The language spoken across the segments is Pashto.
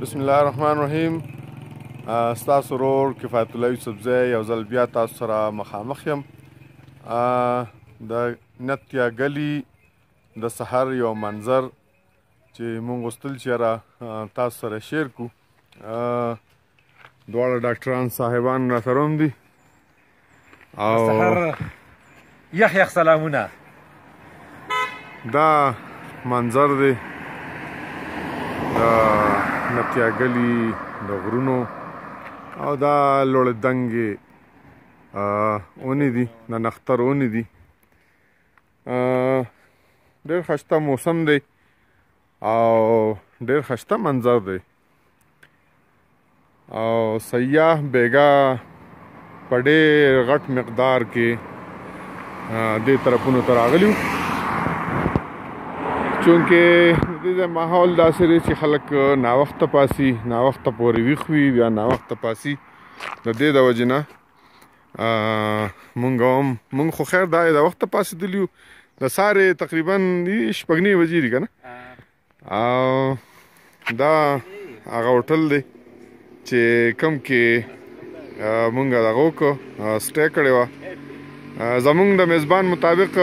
بسم الله الرحمن الرحیم. ستاسو ورور کفایت الله یوسفزی یو ځل بیا تاسو سره مخامخ یم. د نتیا گلی د سحر یو منظر چې مونږ غوښتل چې را تاسو سره شیر کو. دواړه ډاکټران صاحبان را سره هم دي او سحر یخ سلامونه. دا منظر دی د نتیا گلی د غرونو او دا لوړ دنګې اونې دي، د نختر اونې دي. ډېر ښایسته موسم دی او ډېر ښایسته منظر دی او سیاح بیګا په ډېر غټ مقدار کې دې طرفونو ته راغلي وو، چونکې د دې ماحول داسې دی چې خلک ناوخته پاسي، ناوخته پورې ویښ وي، بیا ناوخته پاسي. د دې د وجې نه مونږ خو خیر دا د وخته پاسېدلي یو، د سارې تقریبا 6 بجې دي که نه. او دا هغه هوټل دی چې کوم کې مونږ دغه وکړو، سټې کړې وه. زمونږ د میزبان مطابق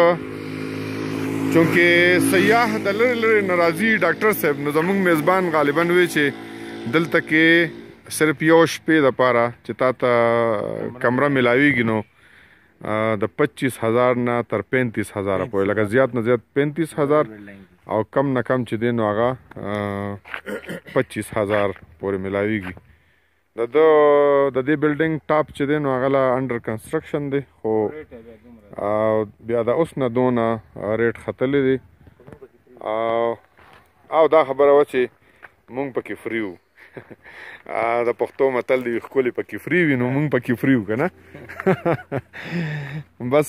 چونکې سیاح د لرې لرې نه راځي ډاکټر صاحب، نو زمونږ میزبان غالبا وی چې دلته کې صرف یو شپې دپاره چې تا ته کمره ملاویږي نو د 25,000 نه تر 35,000 پورې، لکه زیات نه زیات 35,000 او کم نه کم چې دی نو هغه 25,000 پورې ملاویږي. د دې بلډینګ ټاپ چې دی نو هغه لا انډر کنسټرکشن دی، خو بیا د اوس نه دونه ریټ ختلی دی. او دا خبره وه چې مونږ پکې فري وو. د پښتو متل دی ښکلي پکې فري وي نو مونږ پکې فري وو که نه. بس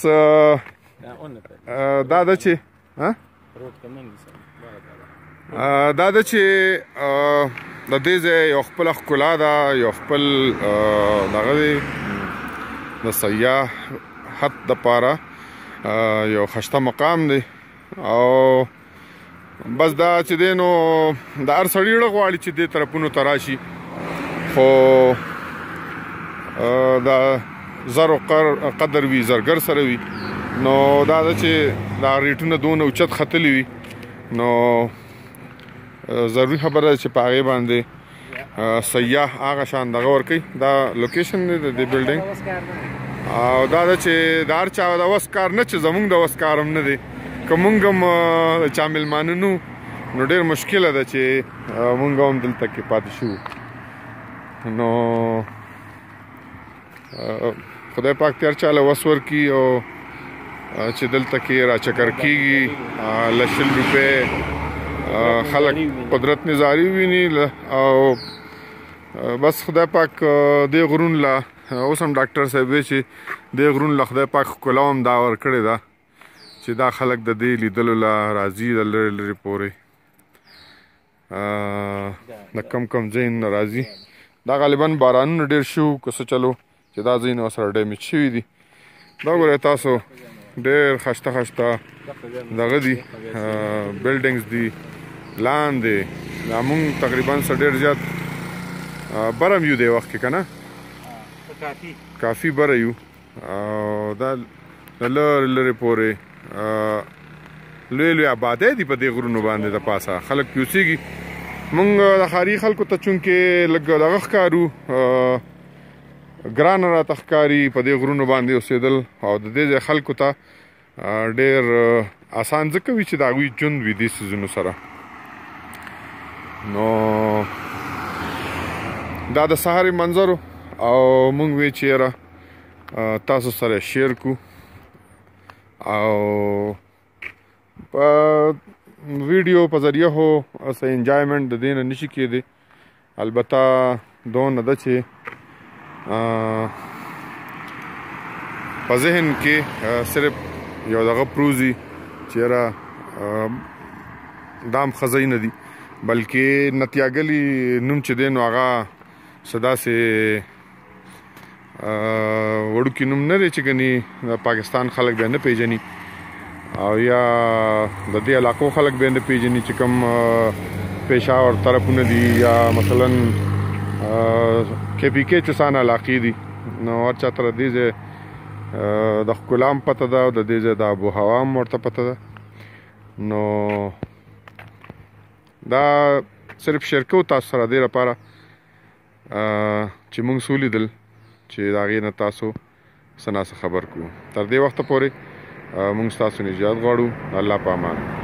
دا ده چې د دې ځای یو خپله ښکلا ده، یو خپل دغه دی د سیاحت دپاره یو ښایسته مقام دی. او بس دا چې دی نو د هر سړي زړه غواړي چې دې طرفونو ته راشي، خو د زرو قدر وي زرګر سره وي، نو دا ده چې دا ریټونه دونه اوچت ختلي وي نو ضروري خبره ده چې په هغې باندې سیاح هغه شان دغه ورکوي. دا لوکیشن دی د دې بلډینګ، او دا ده چې د هر چا د وس کار نه، چې زمونږ د وس کار هم نه دی. که مونږ هم د چا میلمانه نو ډېر مشکله ده چې مونږ هم دلته کې پاتې شو. نو خدای پاک تیار چاله وس ورکړي او چې دلته کې راچکر کېږي 100 روپۍ خلک قدرت نظاري ویني. او بس خدای پاک دې غرون له اوس هم ډاکټر صاحب وی چې دې غرون له خدای پاک ښکلا هم دا ورکړې ده چې دا خلک د دې لیدلو له راځي د لرې لرې پورې د کم ځای نه راځي. دا غالبا بارانونه ډېر شو که څه چلو چې دا ځایونه ورسره ډیمیج شوي دي. دا ګورئ تاسو ډېر ښایسته دغه دي بلډینګز دي لاندې. دا مونږ تقریبا څه ډېر زیات بره یو دی وخت کې که نه، کافي بره یو. او دا د لرې لرې پورې لوی لوی آبادۍ دي په دې غرونو باندې د پاسه خلک پې اوسېږي. مونږ د ښاري خلکو ته چونکې لږ دغه ښکارو، ګرانه راته ښکاري په دې غرونو باندې اوسېدل، او د دې ځای خلکو ته ډېر آسان ځکه وي چې د هغوی ژوند وي دې څیزونو سره. نو دا د سهار منظر او مونږ وی چې یاره تاسو سره شیر کو، او په ویډیو په ذریعه هو څه انجوایمنټ د دې نه نشي کېدی. البته دونه ده چې په ذهن کې صرف یو دغه پروزي چې یاره دام ښه ځای نه دي، بلکې نتیا گلی نوم چې دی نو هغه څه داسې وړوکي نوم نه دی چې ګنې د پاکستان خلک بیا نه پیژني، او یا د دې علاقو خلک بیا نه پیژني چې کوم پېښور طرفونه دي یا مثلا KPK چسانه علاقې دي نو هر چا ته د دې ځای د ښکلا هم پته ده او د دې ځای د آب و هوا هم ورته پته ده نو دا صرف شیر کوو تاسو سره دې لپاره چې موږ څه ولیدل چې د هغې نه تاسو څه ناڅه خبر کړو تر دې وخته پورې موږ ستاسو نجات غواړو الله په امان